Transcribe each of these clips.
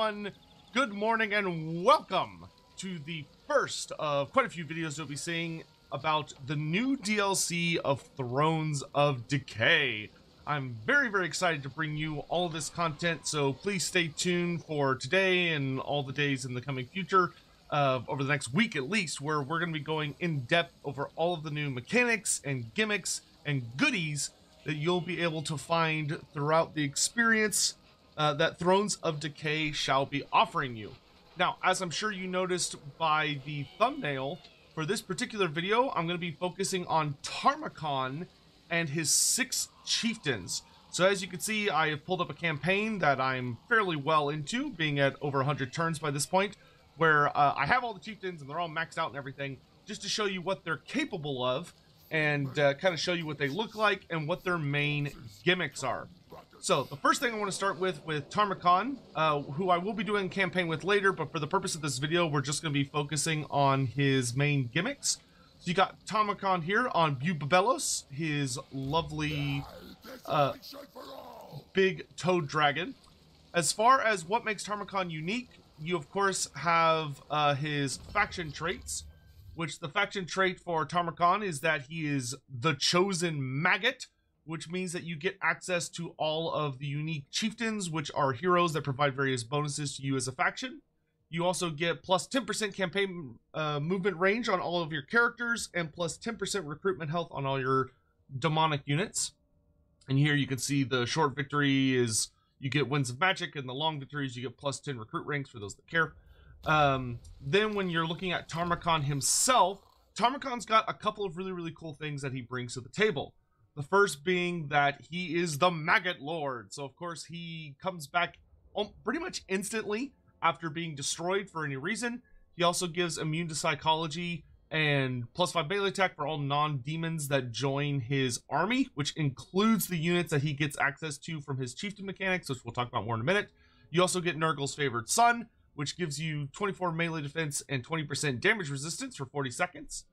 everyone, good morning and welcome to the first of quite a few videos you'll be seeing about the new DLC of Thrones of Decay. I'm very excited to bring you all of this content, so please stay tuned for today and all the days in the coming future, over the next week at least, where we're going to be going in depth over all of the new mechanics and gimmicks and goodies that you'll be able to find throughout the experience that Thrones of Decay shall be offering you. Now, as I'm sure you noticed by the thumbnail, for this particular video, I'm going to be focusing on Tamurkhan and his 6 chieftains. So as you can see, I have pulled up a campaign that I'm fairly well into, being at over 100 turns by this point, where I have all the chieftains and they're all maxed out and everything, just to show you what they're capable of and kind of show you what they look like and what their main gimmicks are. So the first thing I want to start with Tamurkhan, who I will be doing a campaign with later, but for the purpose of this video, we're just going to be focusing on his main gimmicks. So you got Tamurkhan here on Bubelos, his lovely big toad dragon. As far as what makes Tamurkhan unique, you of course have his faction traits, which the faction trait for Tamurkhan is that he is the chosen maggot, which means that you get access to all of the unique chieftains, which are heroes that provide various bonuses to you as a faction. You also get plus 10% campaign movement range on all of your characters and plus 10% recruitment health on all your demonic units. And here you can see the short victory is you get Winds of Magic, and the long victories you get plus 10 recruit ranks for those that care. Then when you're looking at Tamurkhan himself, Tamurkhan's got a couple of really cool things that he brings to the table. The first being that he is the Maggot Lord. So of course he comes back pretty much instantly after being destroyed for any reason. He also gives immune to psychology and plus 5 melee attack for all non-demons that join his army, which includes the units that he gets access to from his chieftain mechanics, which we'll talk about more in a minute. You also get Nurgle's favored son, which gives you 24 melee defense and 20% damage resistance for 40 seconds.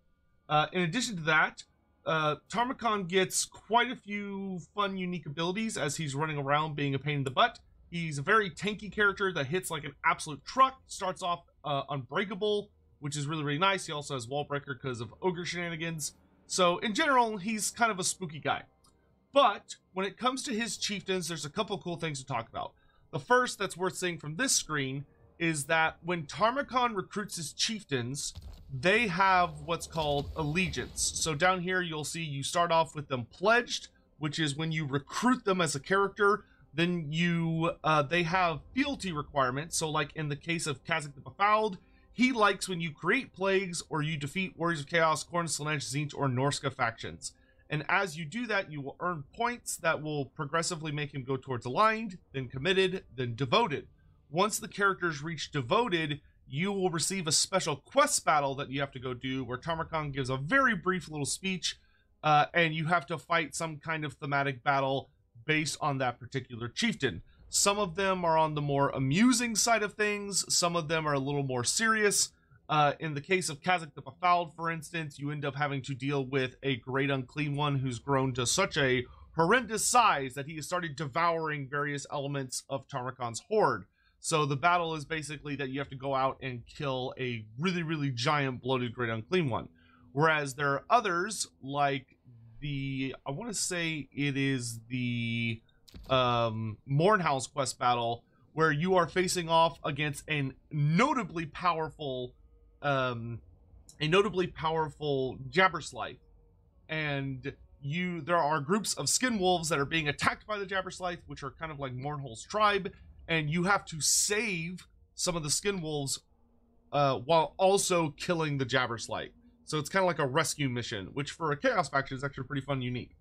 In addition to that, Tamurkhan gets quite a few fun, unique abilities as he's running around being a pain in the butt. He's a very tanky character that hits like an absolute truck, starts off unbreakable, which is really nice. He also has wall breaker because of ogre shenanigans. So in general, he's kind of a spooky guy. But when it comes to his chieftains, there's a couple cool things to talk about. The first that's worth seeing from this screen is that when Tamurkhan recruits his chieftains, they have what's called allegiance. So down here you'll see you start off with them pledged, which is when you recruit them as a character, then you they have fealty requirements. So like in the case of Khazak the Befouled, he likes when you create plagues or you defeat Warriors of Chaos, Khorne, Slaanesh, Tzeentch, or Norska factions. And as you do that, you will earn points that will progressively make him go towards aligned, then committed, then devoted. Once the characters reach devoted, you will receive a special quest battle that you have to go do, where Tamurkhan gives a very brief little speech, and you have to fight some kind of thematic battle based on that particular chieftain. Some of them are on the more amusing side of things, some of them are a little more serious. In the case of Khazak the Befouled, for instance, you end up having to deal with a great unclean one who's grown to such a horrendous size that he has started devouring various elements of Tamurkhan's horde. So the battle is basically that you have to go out and kill a really giant bloated great unclean one. Whereas there are others like the, I want to say it is the Mournhouse quest battle, where you are facing off against a notably powerful Jabberslythe, and there are groups of skin wolves that are being attacked by the Jabberslythe, which are kind of like Mournhole's tribe. And you have to save some of the skin wolves while also killing the Jabberslythe. So it's kind of like a rescue mission, which for a Chaos faction is actually pretty fun and unique.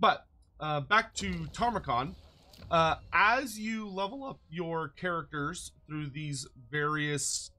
But back to Tamurkhan. As you level up your characters through these various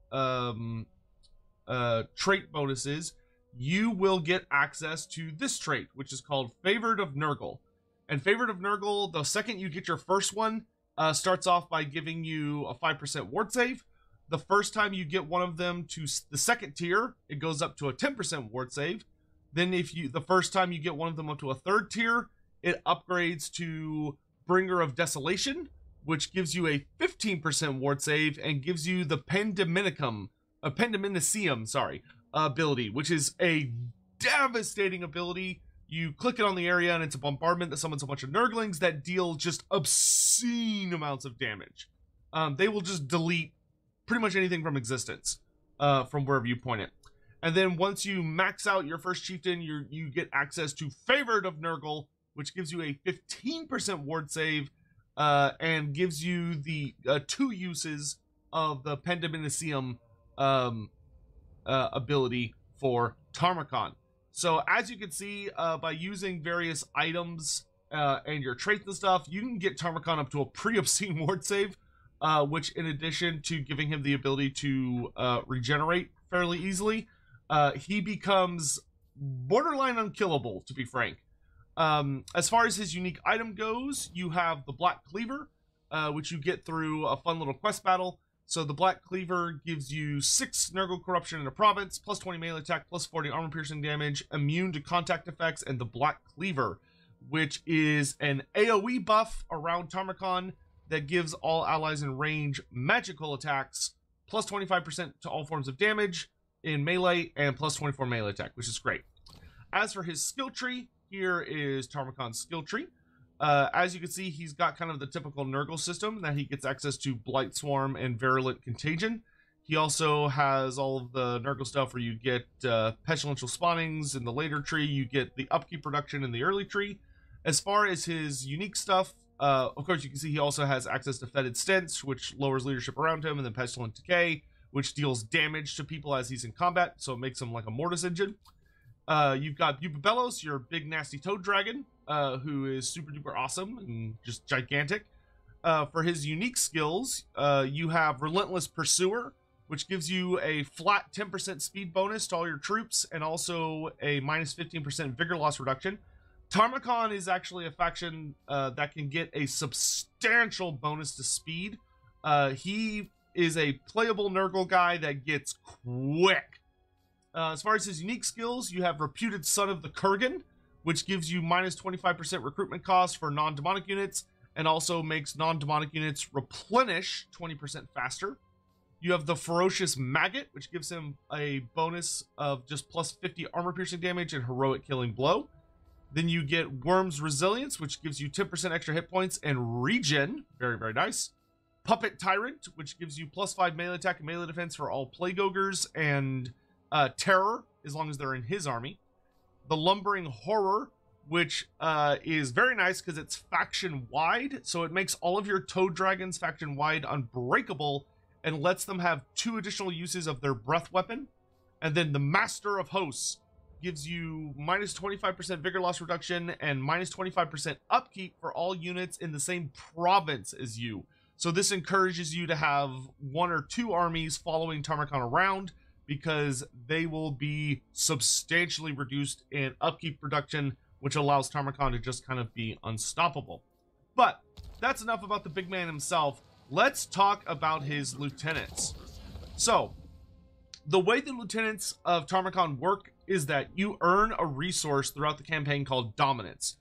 trait bonuses, you will get access to this trait, which is called Favored of Nurgle. And Favored of Nurgle, the second you get your first one, starts off by giving you a 5% ward save. The first time you get one of them to the second tier, it goes up to a 10% ward save. Then the first time you get one of them up to a third tier, it upgrades to Bringer of Desolation, which gives you a 15% ward save and gives you the Pendiminicium, ability, which is a devastating ability. You click it on the area and it's a bombardment that summons a bunch of Nurglings that deal just obscene amounts of damage. They will just delete pretty much anything from existence from wherever you point it. And then once you max out your first chieftain, you get access to Favored of Nurgle, which gives you a 15% ward save and gives you the 2 uses of the Pendiminicium ability for Tamurkhan. So as you can see, by using various items and your traits and stuff, you can get Tamurkhan up to a pretty obscene ward save, which in addition to giving him the ability to regenerate fairly easily, he becomes borderline unkillable, to be frank. As far as his unique item goes, you have the Black Cleaver, which you get through a fun little quest battle. So the Black Cleaver gives you 6 Nurgle Corruption in a province, plus 20 melee attack, plus 40 armor piercing damage, immune to contact effects, and the Black Cleaver, which is an AoE buff around Tamurkhan that gives all allies in range magical attacks, plus 25% to all forms of damage in melee, and plus 24 melee attack, which is great. As for his skill tree, here is Tamurkhan's skill tree. As you can see, he's got kind of the typical Nurgle system that he gets access to Blight Swarm and Virulent Contagion. He also has all of the Nurgle stuff where you get Pestilential Spawnings in the later tree, you get the upkeep reduction in the early tree. As far as his unique stuff, of course you can see he also has access to Fetid Stench, which lowers leadership around him, and then Pestilent Decay, which deals damage to people as he's in combat, so it makes him like a Mortis engine. You've got Bupabelos, your big nasty toad dragon, who is super duper awesome and just gigantic. For his unique skills, you have Relentless Pursuer, which gives you a flat 10% speed bonus to all your troops and also a minus 15% vigor loss reduction. Tamurkhan is actually a faction that can get a substantial bonus to speed. He is a playable Nurgle guy that gets quick. As far as his unique skills, you have Reputed Son of the Kurgan, which gives you minus 25% recruitment cost for non-demonic units and also makes non-demonic units replenish 20% faster. You have the Ferocious Maggot, which gives him a bonus of just plus 50 armor piercing damage and heroic killing blow. Then you get Worm's Resilience, which gives you 10% extra hit points and regen. Very, very nice. Puppet Tyrant, which gives you plus 5 melee attack and melee defense for all Plague Ogres and Terror, as long as they're in his army. The Lumbering Horror, which is very nice because it's faction-wide, so it makes all of your Toad Dragons faction-wide unbreakable and lets them have 2 additional uses of their breath weapon. And then the Master of Hosts gives you minus 25% vigor loss reduction and minus 25% upkeep for all units in the same province as you. So this encourages you to have 1 or 2 armies following Tamurkhan around, because they will be substantially reduced in upkeep reduction, which allows Tamurkhan to just kind of be unstoppable. But that's enough about the big man himself. Let's talk about his lieutenants. So, the way the lieutenants of Tamurkhan work is that you earn a resource throughout the campaign called Dominance.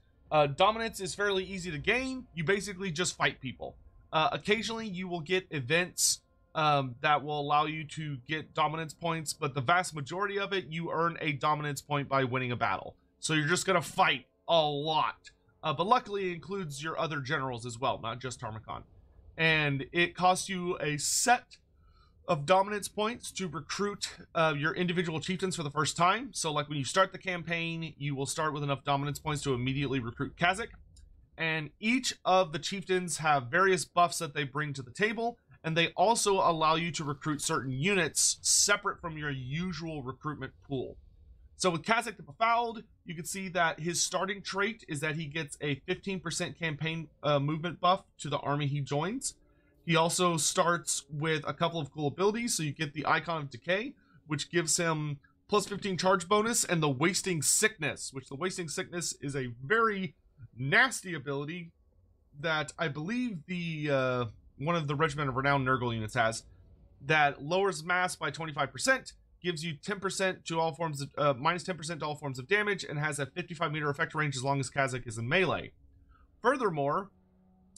Dominance is fairly easy to gain. You basically just fight people. Occasionally, you will get events that will allow you to get dominance points, but the vast majority of it, you earn a dominance point by winning a battle. So you're just going to fight a lot. But luckily, it includes your other generals as well, not just Tamurkhan. And it costs you a set of dominance points to recruit your individual chieftains for the first time. So like when you start the campaign, you will start with enough dominance points to immediately recruit Kha'Zix. And each of the chieftains have various buffs that they bring to the table, and they also allow you to recruit certain units separate from your usual recruitment pool. So with Kha'Zix the Befouled, you can see that his starting trait is that he gets a 15% campaign movement buff to the army he joins. He also starts with a couple of cool abilities, so you get the Icon of Decay, which gives him plus 15 charge bonus, and the Wasting Sickness, which the Wasting Sickness is a very nasty ability that I believe the one of the Regiment of Renown Nurgle units has, that lowers mass by 25%, gives you 10% to all forms of, minus 10% to all forms of damage, and has a 55-meter effect range as long as Kha'Zix is in melee. Furthermore,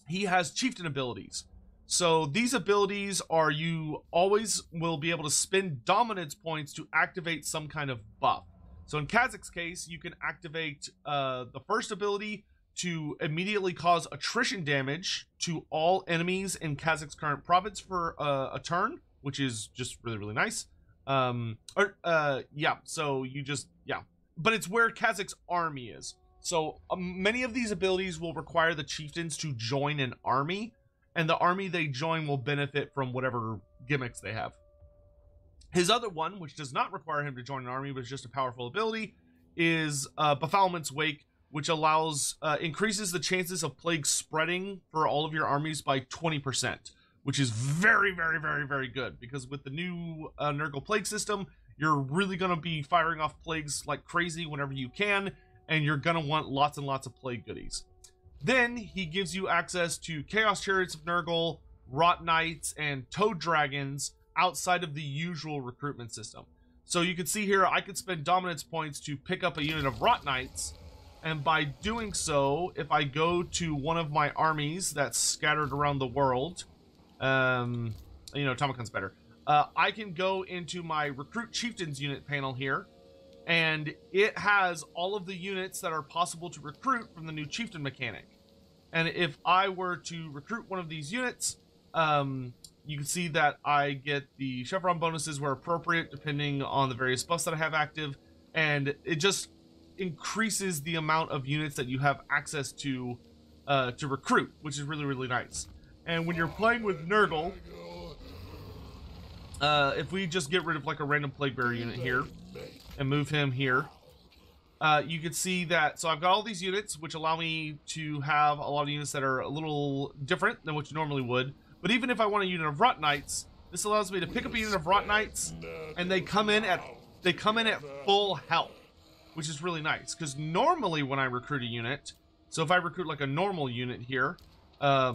he has chieftain abilities. So these abilities are, you always will be able to spend dominance points to activate some kind of buff. So in Kazac's case, you can activate the first ability to immediately cause attrition damage to all enemies in Kazac's current province for a turn, which is just really, really nice. Yeah, so you just, yeah. But it's where Kazac's army is. So many of these abilities will require the chieftains to join an army, and the army they join will benefit from whatever gimmicks they have. His other one, which does not require him to join an army, but is just a powerful ability, is Befoulment's Wake, which allows, increases the chances of plague spreading for all of your armies by 20%, which is very, very, very, very good, because with the new Nurgle plague system, you're really going to be firing off plagues like crazy whenever you can, and you're going to want lots and lots of plague goodies. Then he gives you access to Chaos Chariots of Nurgle, Rot Knights, and Toad Dragons outside of the usual recruitment system. So you can see here, I could spend dominance points to pick up a unit of Rot Knights, and by doing so, if I go to one of my armies that's scattered around the world, you know, Tamurkhan's better, I can go into my Recruit Chieftains unit panel here, and it has all of the units that are possible to recruit from the new Chieftain mechanic. And if I were to recruit one of these units, you can see that I get the chevron bonuses where appropriate, depending on the various buffs that I have active, and it just increases the amount of units that you have access to recruit, which is really, really nice. And when you're playing with Nurgle, if we just get rid of like a random Plague Bearer unit here and move him here, you can see that, so I've got all these units which allow me to have a lot of units that are a little different than what you normally would. But even if I want a unit of Rot Knights, this allows me to pick up a unit of Rot Knights, and they come in at full health, which is really nice, because normally when I recruit a unit, so if I recruit like a normal unit here, I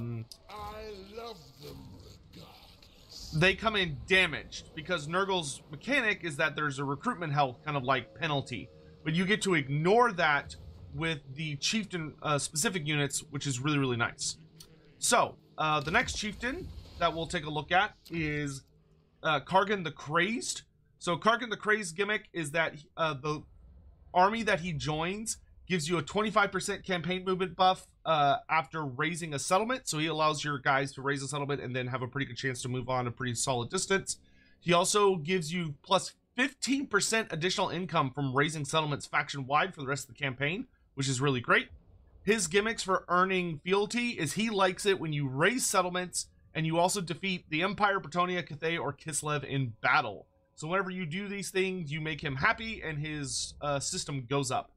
love them regardless. They come in damaged, because Nurgle's mechanic is that there's a recruitment health kind of like penalty, but you get to ignore that with the chieftain specific units, which is really, really nice. So the next chieftain that we'll take a look at is Kargan the Crazed. So Kargan the Crazed gimmick is that the army that he joins gives you a 25% campaign movement buff after raising a settlement. So he allows your guys to raise a settlement and then have a pretty good chance to move on a pretty solid distance. He also gives you plus 15% additional income from raising settlements faction-wide for the rest of the campaign, which is really great. His gimmicks for earning fealty is he likes it when you raise settlements and you also defeat the Empire, Bretonia, Cathay, or Kislev in battle. So whenever you do these things, you make him happy and his system goes up.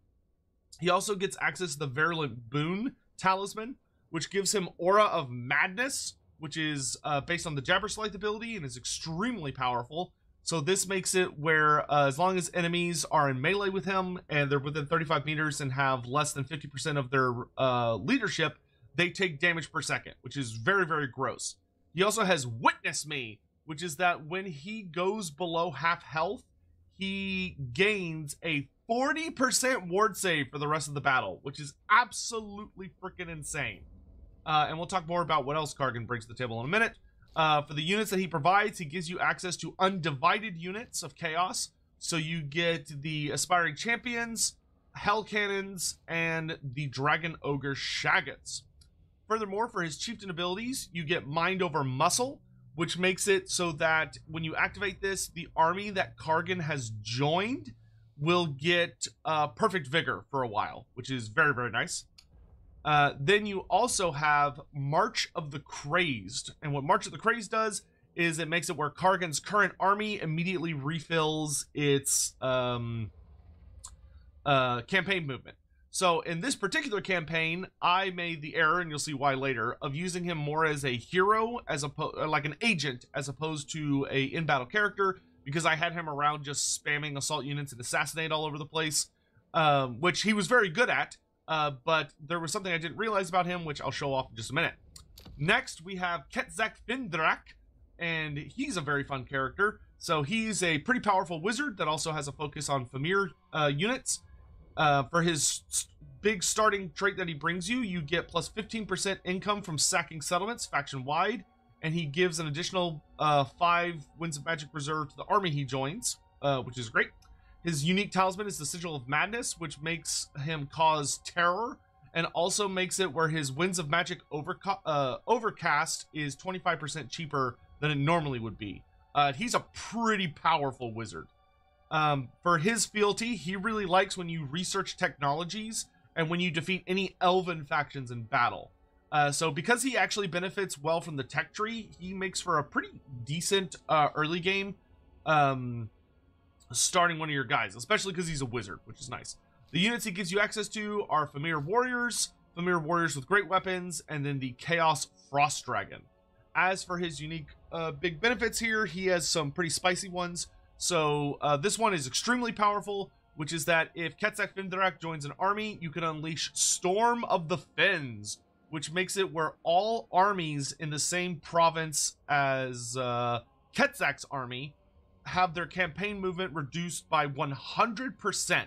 He also gets access to the Virulent Boon Talisman, which gives him Aura of Madness, which is based on the Jabberslythe ability and is extremely powerful. So this makes it where as long as enemies are in melee with him and they're within 35 meters and have less than 50% of their leadership, they take damage per second, which is very, very gross. He also has Witness Me, which is that when he goes below half health, he gains a 40% ward save for the rest of the battle, which is absolutely freaking insane. And we'll talk more about what else Kargan brings to the table in a minute. For the units that he provides, he gives you access to undivided units of chaos. So you get the Aspiring Champions, Hell Cannons, and the Dragon Ogre Shaggots. Furthermore, for his chieftain abilities, you get Mind Over Muscle, which makes it so that when you activate this, the army that Kargan has joined will get Perfect Vigor for a while, which is very, very nice. Then you also have March of the Crazed. And what March of the Crazed does is it makes it where Kargan's current army immediately refills its campaign movement. So in this particular campaign, I made the error, and you'll see why later, of using him more as a hero, as like an agent, as opposed to a in-battle character, because I had him around just spamming assault units and assassinate all over the place, which he was very good at. But there was something I didn't realize about him, which I'll show off in just a minute. Next, we have Ketzak Findrak, and he's a very fun character. So he's a pretty powerful wizard that also has a focus on Famir units. For his big starting trait that he brings you, you get plus 15% income from sacking settlements faction-wide, and he gives an additional 5 Winds of Magic reserve to the army he joins, which is great. His unique talisman is the Sigil of Madness, which makes him cause terror, and also makes it where his Winds of Magic overcast is 25% cheaper than it normally would be. He's a pretty powerful wizard. For his fealty, he really likes when you research technologies and when you defeat any elven factions in battle. So because he actually benefits well from the tech tree, he makes for a pretty decent early game starting one of your guys, especially because he's a wizard, which is nice. The units he gives you access to are familiar warriors with great weapons, and then the Chaos Frost Dragon. As for his unique big benefits here, he has some pretty spicy ones. So this one is extremely powerful, which is that if Quetzalcoatl Findarak joins an army, you can unleash Storm of the Fens, which makes it where all armies in the same province as Quetzal's army have their campaign movement reduced by 100%.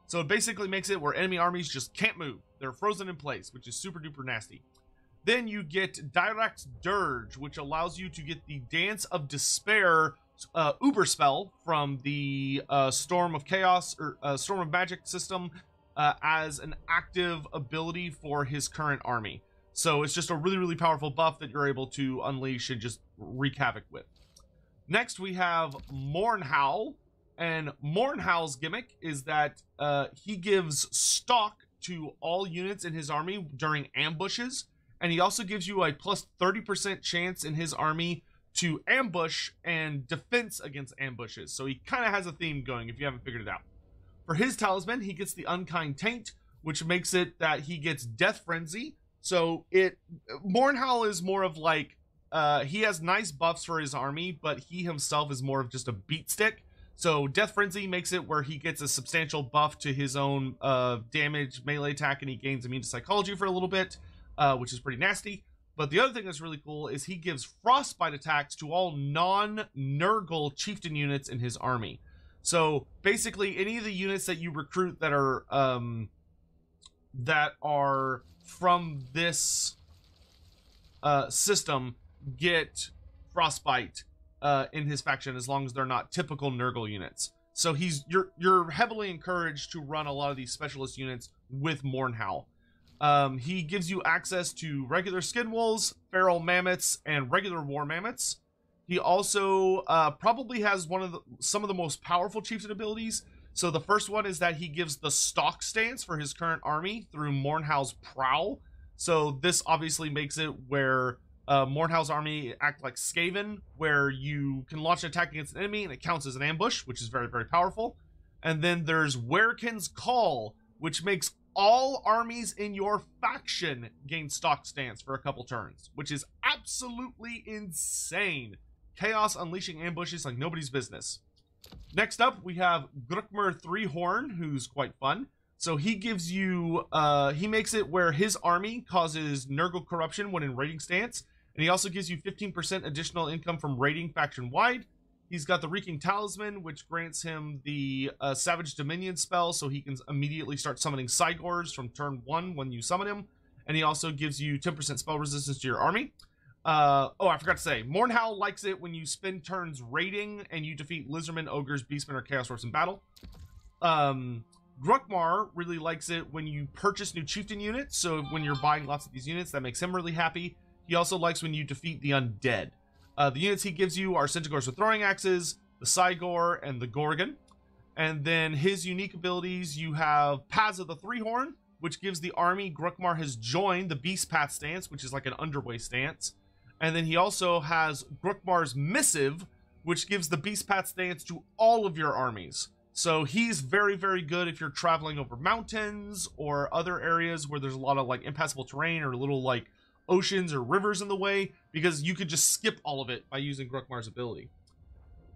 So it basically makes it where enemy armies just can't move. They're frozen in place, which is super duper nasty. Then you get Dirax's Dirge, which allows you to get the Dance of Despair Uber spell from the Storm of Chaos or Storm of Magic system as an active ability for his current army. So it's just a really, really powerful buff that you're able to unleash and just wreak havoc with. Next, we have Mournhowl, and Mournhowl's gimmick is that he gives stalk to all units in his army during ambushes, and he also gives you a plus 30% chance in his army to ambush and defense against ambushes. So he kind of has a theme going if you haven't figured it out. For his talisman, he gets the Unkind Taint, which makes it that he gets Death Frenzy. So Mournhowl is more of like, he has nice buffs for his army, but he himself is more of just a beat stick. So Death Frenzy makes it where he gets a substantial buff to his own damage melee attack, and he gains immune to psychology for a little bit, which is pretty nasty. But the other thing that's really cool is he gives frostbite attacks to all non-Nurgle chieftain units in his army. So basically, any of the units that you recruit that are from this system get frostbite in his faction, as long as they're not typical Nurgle units. So you're heavily encouraged to run a lot of these specialist units with Mournhowl. He gives you access to regular skinwolves, feral mammoths, and regular war mammoths. He also probably has some of the most powerful chieftain abilities. So the first one is that he gives the stalk stance for his current army through Mournhowl's Prowl. So this obviously makes it where Mournhowl's army act like Skaven, where you can launch an attack against an enemy and it counts as an ambush, which is very, very powerful. And then there's Werekin's Call, which makes all armies in your faction gain stalk stance for a couple turns, which is absolutely insane. Chaos unleashing ambushes like nobody's business. Next up, we have Grukmar Threehorn, who's quite fun. So he gives you, he makes it where his army causes Nurgle corruption when in raiding stance, and he also gives you 15% additional income from raiding faction-wide. He's got the Reeking Talisman, which grants him the Savage Dominion spell, so he can immediately start summoning Cygors from turn 1 when you summon him. And he also gives you 10% spell resistance to your army. Oh, I forgot to say, Mournhowl likes it when you spend turns raiding and you defeat Lizardmen, Ogres, Beastmen, or Chaos Dwarfs in battle. Grukmar really likes it when you purchase new chieftain units, so when you're buying lots of these units, that makes him really happy. He also likes when you defeat the undead. The units he gives you are Centaurs with throwing axes, the Cygor, and the Gorgon. And then his unique abilities, you have Paths of the Threehorn, which gives the army Grukmar has joined the Beast Path stance, which is like an underway stance. And then he also has Grukmar's Missive, which gives the Beast Path stance to all of your armies. So he's very, very good if you're traveling over mountains or other areas where there's a lot of like impassable terrain or little like oceans or rivers in the way, because you could just skip all of it by using Grukmar's ability.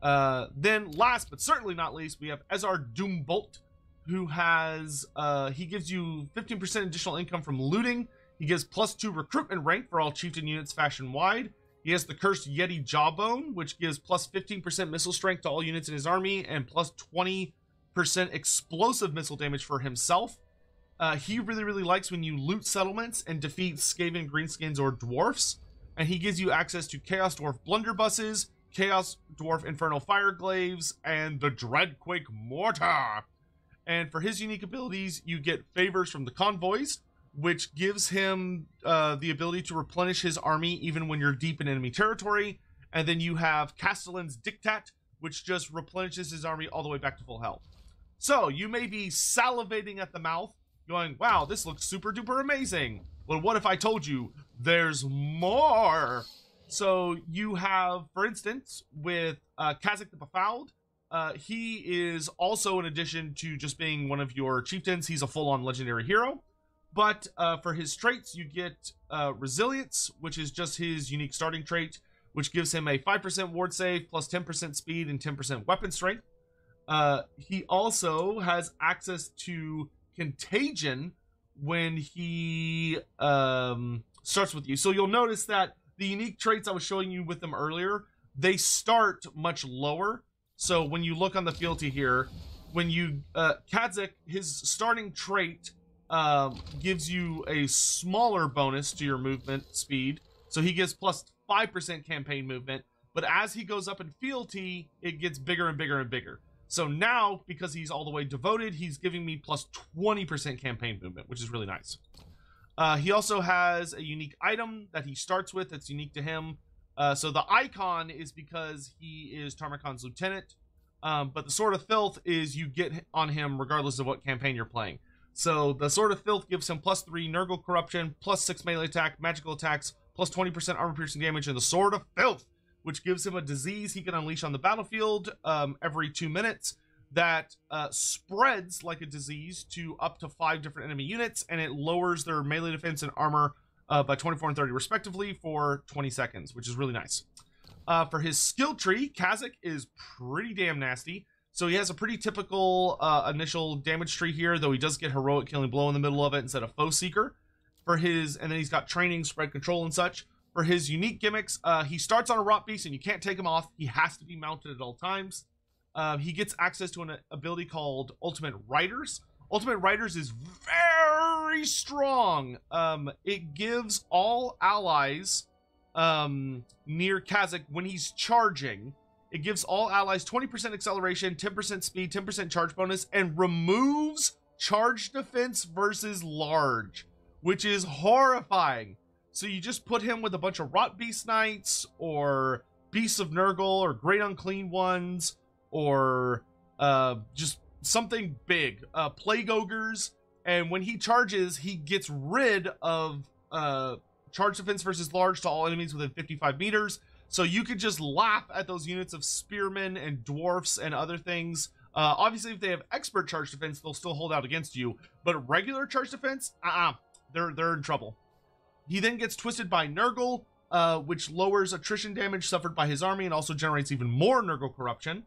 Then last but certainly not least, we have Ezar Doombolt, who has he gives you 15% additional income from looting. He gives +2 recruitment rank for all chieftain units faction wide. He has the Cursed Yeti Jawbone, which gives +15% missile strength to all units in his army and +20% explosive missile damage for himself. He really, really likes when you loot settlements and defeat Skaven, Greenskins, or Dwarfs. and he gives you access to Chaos Dwarf Blunderbusses, Chaos Dwarf Infernal Fire Glaives, and the Dreadquake Mortar. And for his unique abilities, you get favors from the Convoys, which gives him the ability to replenish his army even when you're deep in enemy territory. And then you have Castellan's Diktat, which just replenishes his army all the way back to full health. So you may be salivating at the mouth, going, wow, this looks super duper amazing. Well, what if I told you there's more? So you have, for instance, with Khazak the Befouled, he is also, in addition to just being one of your chieftains, he's a full-on legendary hero. But for his traits, you get Resilience, which is just his unique starting trait, which gives him a 5% ward save, plus 10% speed, and 10% weapon strength. He also has access to Contagion when he starts with you. So you'll notice that the unique traits I was showing you with them earlier, they start much lower. So when you look on the fealty here, when you Khazak, his starting trait gives you a smaller bonus to your movement speed. So he gets plus 5% campaign movement, but as he goes up in fealty, it gets bigger and bigger and bigger. So now, because he's all the way devoted, he's giving me plus 20% campaign movement, which is really nice. He also has a unique item that he starts with that's unique to him. So the icon is because he is Tamurkhan's lieutenant, but the Sword of Filth is you get on him regardless of what campaign you're playing. So the Sword of Filth gives him plus 3 Nurgle Corruption, plus 6 melee attack, magical attacks, plus 20% armor piercing damage, and the Sword of Filth, which gives him a disease he can unleash on the battlefield every 2 minutes that spreads like a disease to up to 5 different enemy units, and it lowers their melee defense and armor by 24 and 30 respectively for 20 seconds, which is really nice. For his skill tree, Khazak is pretty damn nasty. So he has a pretty typical initial damage tree here, though he does get Heroic Killing Blow in the middle of it instead of Foe Seeker. For his, and then he's got training, spread control, and such. For his unique gimmicks, he starts on a Rot Beast and you can't take him off. He has to be mounted at all times. He gets access to an ability called Ultimate Riders. Ultimate Riders is very strong. It gives all allies near Khazak when he's charging. It gives all allies 20% acceleration, 10% speed, 10% charge bonus, and removes charge defense versus large, which is horrifying. So you just put him with a bunch of Rot Beast Knights, or Beasts of Nurgle, or Great Unclean Ones, or just something big. Plague Ogres, and when he charges, he gets rid of charge defense versus large to all enemies within 55 meters. So you could just laugh at those units of spearmen and dwarfs and other things. Obviously, if they have expert charge defense, they'll still hold out against you. But regular charge defense, they're in trouble. He then gets twisted by Nurgle, which lowers attrition damage suffered by his army and also generates even more Nurgle corruption.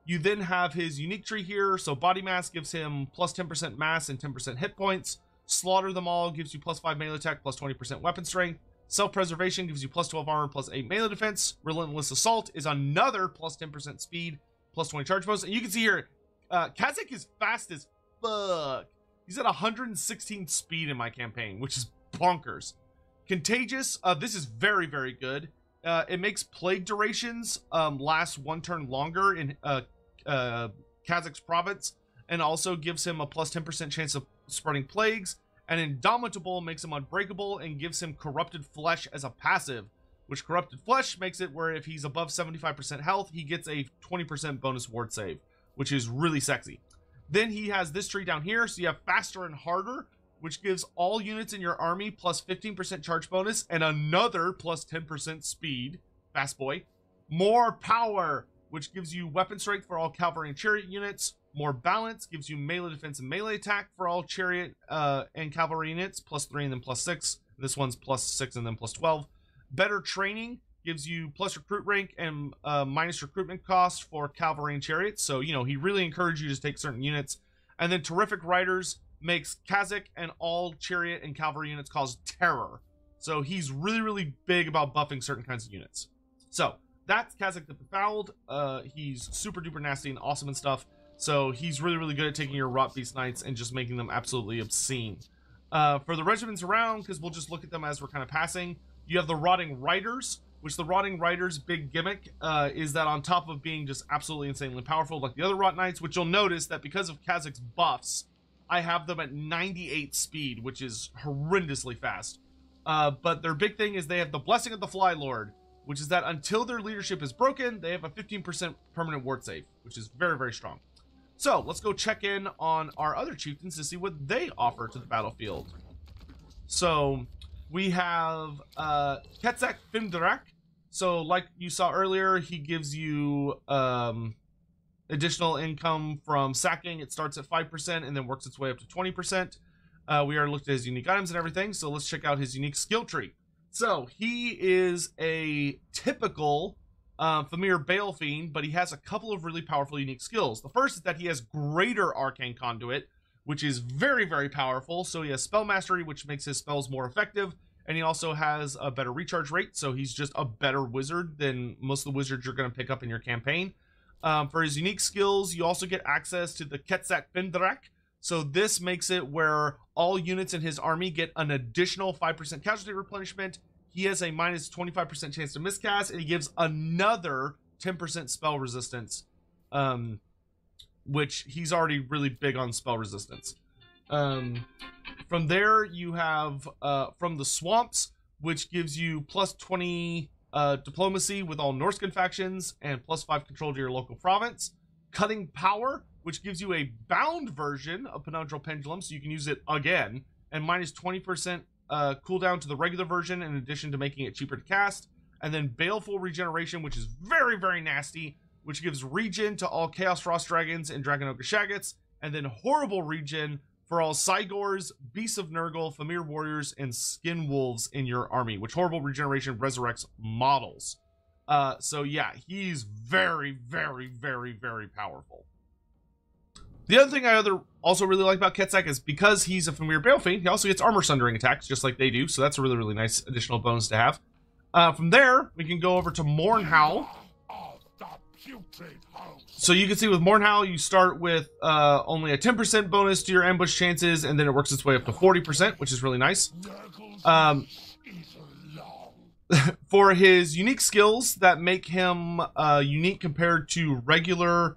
You then have his unique tree here. So body mass gives him plus 10% mass and 10% hit points. Slaughter them all gives you plus 5 melee attack, plus 20% weapon strength. Self-preservation gives you plus 12 armor, plus 8 melee defense. Relentless Assault is another plus 10% speed, plus 20 charge bonus. And you can see here, Khazak is fast as fuck. He's at 116 speed in my campaign, which is bonkers. Contagious, this is very, very good. It makes plague durations last 1 turn longer in Khazak's province, and also gives him a plus 10% chance of spreading plagues. And Indomitable makes him unbreakable and gives him Corrupted Flesh as a passive, which Corrupted Flesh makes it where if he's above 75% health, he gets a 20% bonus ward save, which is really sexy. Then he has this tree down here, so you have Faster and Harder, which gives all units in your army plus 15% charge bonus and another plus 10% speed, fast boy. More Power, which gives you weapon strength for all cavalry and chariot units. More Balance gives you melee defense and melee attack for all chariot and cavalry units, plus 3 and then plus 6. This one's plus 6 and then plus 12. Better Training gives you plus recruit rank and minus recruitment cost for cavalry and chariots. So, you know, he really encouraged you to take certain units. And then Terrific Riders makes Khazak and all chariot and cavalry units cause terror. So he's really, really big about buffing certain kinds of units. So that's Khazak the Befouled. He's super duper nasty and awesome and stuff. So he's really, really good at taking your Rot Beast Knights and just making them absolutely obscene. For the regiments around, because we'll just look at them as we're kind of passing, You have the Rotting Riders, which the Rotting Riders' big gimmick is that on top of being just absolutely insanely powerful like the other Rot Knights, which you'll notice that because of Kha'Zix's buffs, I have them at 98 speed, which is horrendously fast. But their big thing is they have the Blessing of the Fly Lord, which is that until their leadership is broken, they have a 15% permanent ward save, which is very, very strong. So let's go check in on our other chieftains to see what they offer to the battlefield. So we have Quetzak Fimdrak. So like you saw earlier, he gives you additional income from sacking. It starts at 5% and then works its way up to 20%. We already looked at his unique items and everything, so let's check out his unique skill tree. So he is a typical Famir Bale Fiend, but he has a couple of really powerful unique skills. The first is that he has Greater Arcane Conduit, which is very, very powerful. So he has Spell Mastery, which makes his spells more effective, and he also has a better recharge rate, so he's just a better wizard than most of the wizards you're going to pick up in your campaign. For his unique skills, you also get access to the Quetzak Fimdrak. So this makes it where all units in his army get an additional 5% casualty replenishment. He has a minus 25% chance to miscast, and he gives another 10% spell resistance, which he's already really big on spell resistance. From there, you have from the Swamps, which gives you plus 20 diplomacy with all Norscan factions and plus 5 control to your local province. Cutting Power, which gives you a bound version of Penodral Pendulum, so you can use it again, and minus 20% cooldown to the regular version in addition to making it cheaper to cast. And then Baleful Regeneration, which is very, very nasty, which gives regen to all Chaos Frost Dragons and Dragon Ogre Shaggots, and then Horrible Regen for all Cygors, Beasts of Nurgle, Famir Warriors, and Skin Wolves in your army, which Horrible Regeneration resurrects models. So yeah, he's very, very, very, very powerful. The other thing I also really like about Quetzak is because he's a Famir Bale Fiend, he also gets armor sundering attacks, just like they do, so that's a really, really nice additional bonus to have. From there, we can go over to Mournhowl. So you can see with Mournhowl, you start with only a 10% bonus to your ambush chances, and then it works its way up to 40%, which is really nice. For his unique skills that make him unique compared to regular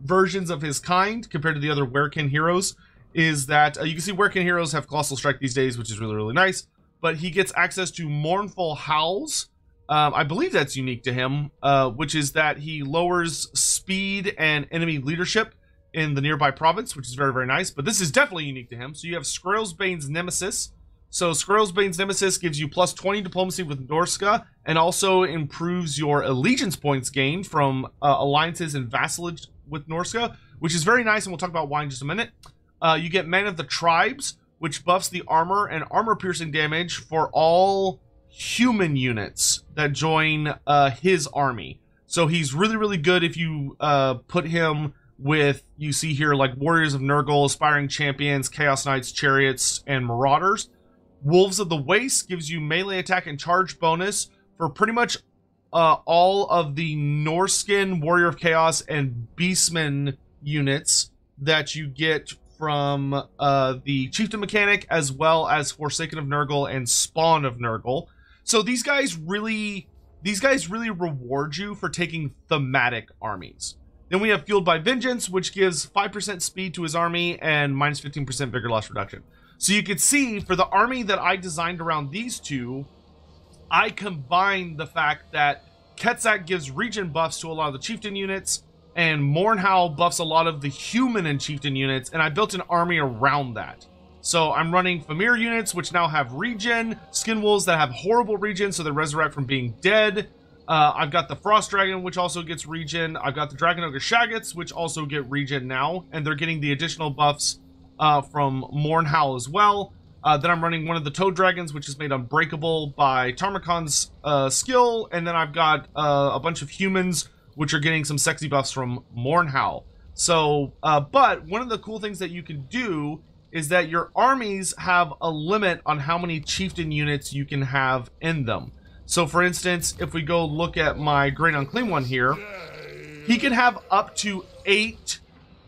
versions of his kind, compared to the other Werekin heroes, is that you can see Werekin heroes have Colossal Strike these days, which is really, really nice. But he gets access to Mournful Howls. I believe that's unique to him, which is that he lowers speed and enemy leadership in the nearby province, which is very, very nice. But this is definitely unique to him. So you have Skrellsbane's Nemesis. So Skrellsbane's Nemesis gives you plus 20 diplomacy with Norska, and also improves your allegiance points gained from alliances and vassalage with Norska, which is very nice, and we'll talk about why in just a minute. You get Man of the Tribes, which buffs the armor and armor-piercing damage for all human units that join his army. So he's really, really good if you put him with, you see here, like Warriors of Nurgle, Aspiring Champions, Chaos Knights, Chariots, and Marauders. Wolves of the Waste gives you melee attack and charge bonus for pretty much all of the Norscan, Warrior of Chaos, and Beastman units that you get from the Chieftain mechanic, as well as Forsaken of Nurgle and Spawn of Nurgle. So these guys really reward you for taking thematic armies. Then we have Fueled by Vengeance, which gives 5% speed to his army and minus 15% vigor loss reduction. So you can see, for the army that I designed around these two, I combined the fact that Quetzak gives regen buffs to a lot of the Chieftain units, and Mournhowl buffs a lot of the human and Chieftain units, and I built an army around that. So I'm running Famir units, which now have regen, Skin Wolves that have horrible regen, so they resurrect from being dead. I've got the Frost Dragon, which also gets regen. I've got the Dragon Ogre Shaggots, which also get regen now, and they're getting the additional buffs from Mournhowl as well. Then I'm running one of the Toad Dragons, which is made unbreakable by Tamurkhan's skill, and then I've got a bunch of humans, which are getting some sexy buffs from Mournhowl. So, but one of the cool things that you can do is that your armies have a limit on how many Chieftain units you can have in them. So, for instance, if we go look at my Great Unclean One here, he can have up to 8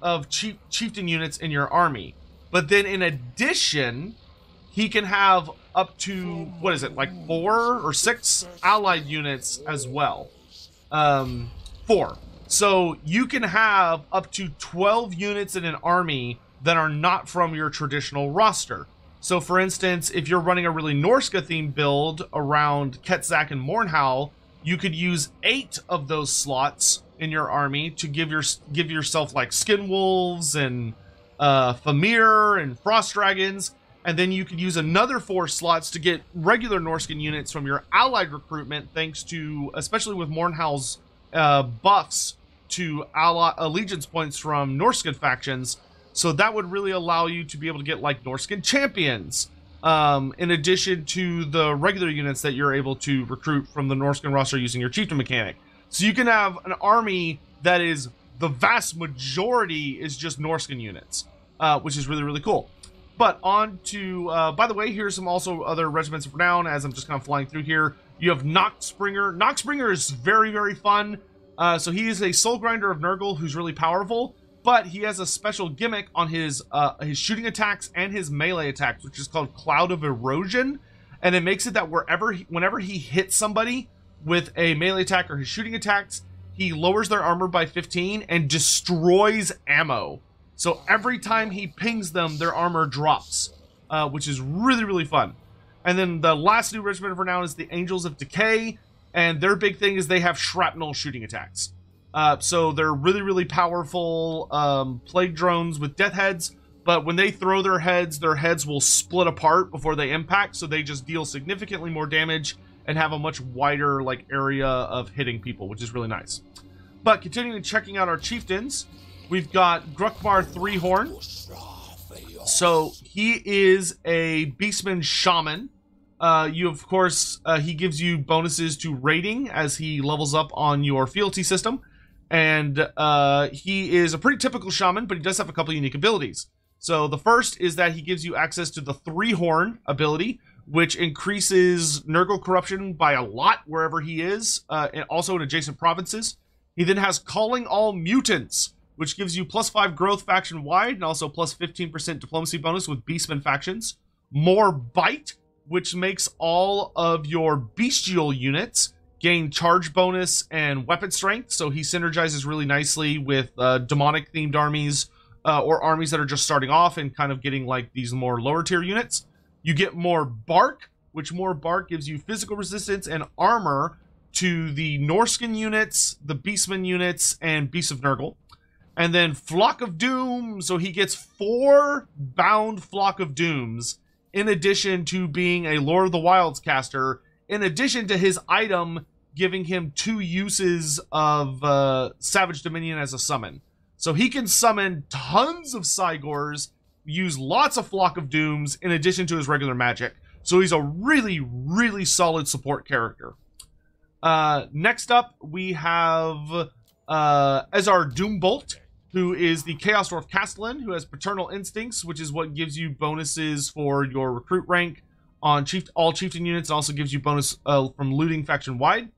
of Chieftain units in your army. But then in addition, he can have up to, what is it, like 4 or 6 allied units as well. 4. So you can have up to 12 units in an army that are not from your traditional roster. So for instance, if you're running a really Norska themed build around Ketzak and Mornhowl, you could use 8 of those slots in your army to give yourself like Skin Wolves and Famir and Frost Dragons, and then you could use another 4 slots to get regular Norscan units from your allied recruitment, thanks to, especially with Mornhowl's buffs to allegiance points from Norscan factions. So that would really allow you to be able to get like Norscan champions, in addition to the regular units that you're able to recruit from the Norscan roster using your chieftain mechanic. So you can have an army that is, the vast majority is just Norscan units, which is really, really cool. But on to, by the way, here's some also other regiments of renown as I'm just kind of flying through here. You have Noxbringer. Noxbringer is very, very fun. So he is a soul grinder of Nurgle who's really powerful, but he has a special gimmick on his shooting attacks and his melee attacks, which is called Cloud of Erosion. And it makes it that whenever he hits somebody with a melee attack or his shooting attacks, he lowers their armor by 15 and destroys ammo. So every time he pings them, their armor drops, which is really, really fun. And then the last new regiment of renown is the Angels of Decay, and their big thing is they have shrapnel shooting attacks. So they're really, really powerful plague drones with death heads, but when they throw their heads will split apart before they impact, so they just deal significantly more damage and have a much wider like area of hitting people, which is really nice. But continuing checking out our chieftains, we've got Grukmar Threehorn. So he is a Beastman Shaman. You, of course, he gives you bonuses to rating as he levels up on your fealty system. And he is a pretty typical shaman, but he does have a couple unique abilities. So the first is that he gives you access to the Three-Horn ability, which increases Nurgle corruption by a lot wherever he is, and also in adjacent provinces. He then has Calling All Mutants, which gives you +5 growth faction-wide, and also +15% diplomacy bonus with Beastman factions. More Bite, which makes all of your bestial units gain charge bonus and weapon strength, so he synergizes really nicely with demonic-themed armies, or armies that are just starting off and kind of getting like these more lower-tier units. You get More Bark, which More Bark gives you physical resistance and armor to the Norscan units, the Beastman units, and Beasts of Nurgle. And then Flock of Doom, so he gets 4 bound Flock of Dooms, in addition to being a Lord of the Wilds caster, in addition to his item giving him 2 uses of Savage Dominion as a summon. So he can summon tons of Cygors, use lots of Flock of Dooms, in addition to his regular magic. So he's a really, really solid support character. Next up, we have Ezar Doombolt, who is the Chaos Dwarf Castellan, who has Paternal Instincts, which is what gives you bonuses for your recruit rank on all chieftain units. It also gives you bonus from looting faction-wide.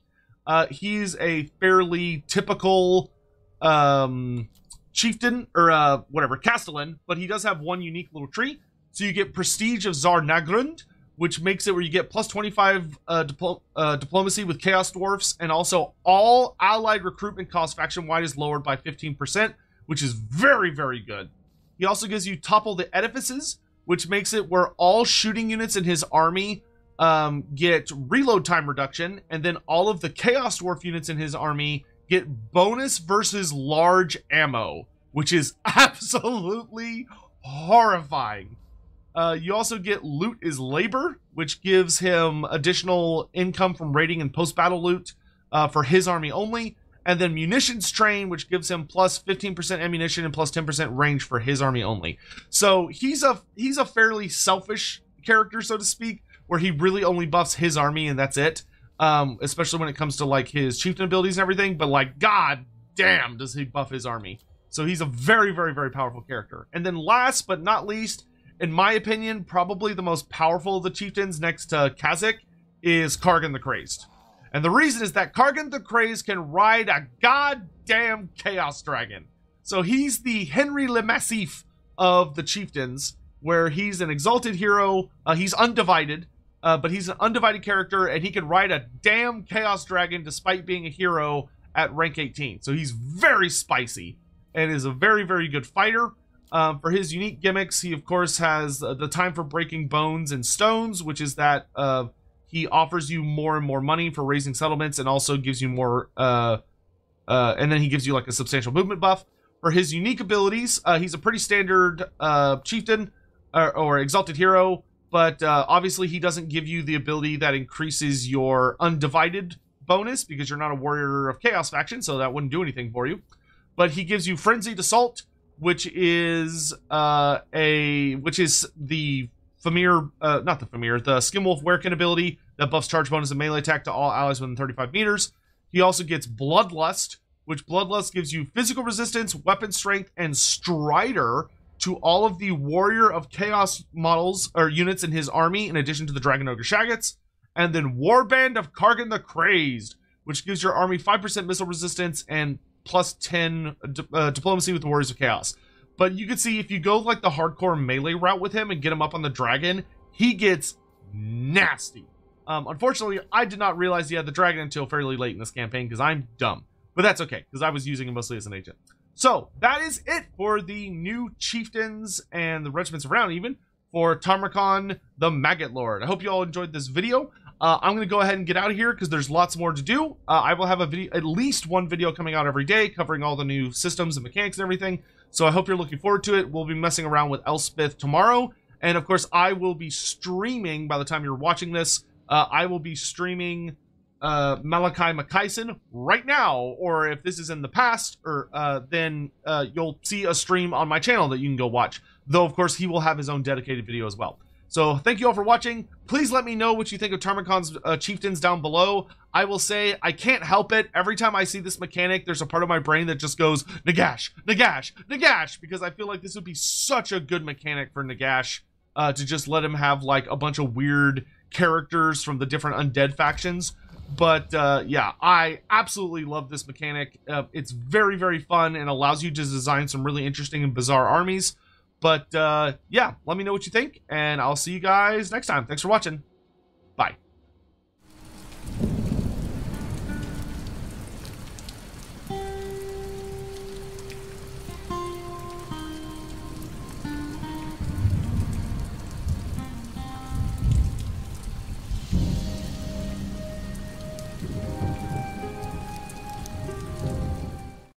He's a fairly typical chieftain, or whatever, Castellan, but he does have one unique little tree. So you get Prestige of Zar Nagrund, which makes it where you get +25 diplomacy with Chaos Dwarfs, and also all allied recruitment cost faction-wide is lowered by 15%, which is very, very good. He also gives you Topple the Edifices, which makes it where all shooting units in his army get reload time reduction, and then all of the Chaos Dwarf units in his army get bonus versus large ammo, which is absolutely horrifying. You also get Loot is Labor, which gives him additional income from raiding and post-battle loot for his army only. And then Munitions Train, which gives him +15% ammunition and +10% range for his army only. So he's a fairly selfish character, so to speak, where he really only buffs his army and that's it. Especially when it comes to like his chieftain abilities and everything. But like, god damn, does he buff his army. So he's a very, very, very powerful character. And then last but not least, in my opinion, probably the most powerful of the chieftains next to Kha'Zix is Kargan the Crazed. And the reason is that Kargan the Crazed can ride a goddamn Chaos Dragon. So he's the Henry Le Massif of the chieftains, where he's an exalted hero. He's undivided. but he's an undivided character, and he can ride a damn Chaos Dragon despite being a hero at rank 18. So he's very spicy and is a very, very good fighter. For his unique gimmicks, he of course has the time for breaking bones and stones, which is that he offers you more and more money for raising settlements, and also gives you more, and then he gives you like a substantial movement buff. For his unique abilities, he's a pretty standard chieftain or exalted hero, but obviously he doesn't give you the ability that increases your undivided bonus because you're not a warrior of chaos faction, so that wouldn't do anything for you. But he gives you frenzied assault, which is the Famir, not the Famir, the Skimwolf Werekin ability that buffs charge bonus and melee attack to all allies within 35 meters. He also gets Bloodlust, which Bloodlust gives you physical resistance, weapon strength, and Strider to all of the Warrior of Chaos models or units in his army, in addition to the Dragon Ogre Shaggots. And then Warband of Kargan the Crazed, which gives your army 5% missile resistance and plus 10 diplomacy with the Warriors of Chaos. But you can see if you go like the hardcore melee route with him and get him up on the dragon, he gets nasty. Unfortunately, I did not realize he had the dragon until fairly late in this campaign because I'm dumb. But that's okay, because I was using him mostly as an agent. So, that is it for the new chieftains and the regiments around even for Tamurkhan, the Maggot Lord. I hope you all enjoyed this video. I'm going to go ahead and get out of here because there's lots more to do. I will have a video, at least one video coming out every day covering all the new systems and mechanics and everything. So I hope you're looking forward to it. We'll be messing around with Elspeth tomorrow. And of course, I will be streaming, by the time you're watching this, I will be streaming Malachi Makaisen right now. Or if this is in the past, or then you'll see a stream on my channel that you can go watch. Though, of course, he will have his own dedicated video as well. So thank you all for watching. Please let me know what you think of Tamurkhan's chieftains down below. I will say I can't help it. Every time I see this mechanic, there's a part of my brain that just goes, Nagash, Nagash, Nagash, because I feel like this would be such a good mechanic for Nagash to just let him have like a bunch of weird characters from the different undead factions. But yeah, I absolutely love this mechanic. It's very, very fun and allows you to design some really interesting and bizarre armies. But yeah, let me know what you think, and I'll see you guys next time. Thanks for watching. Bye.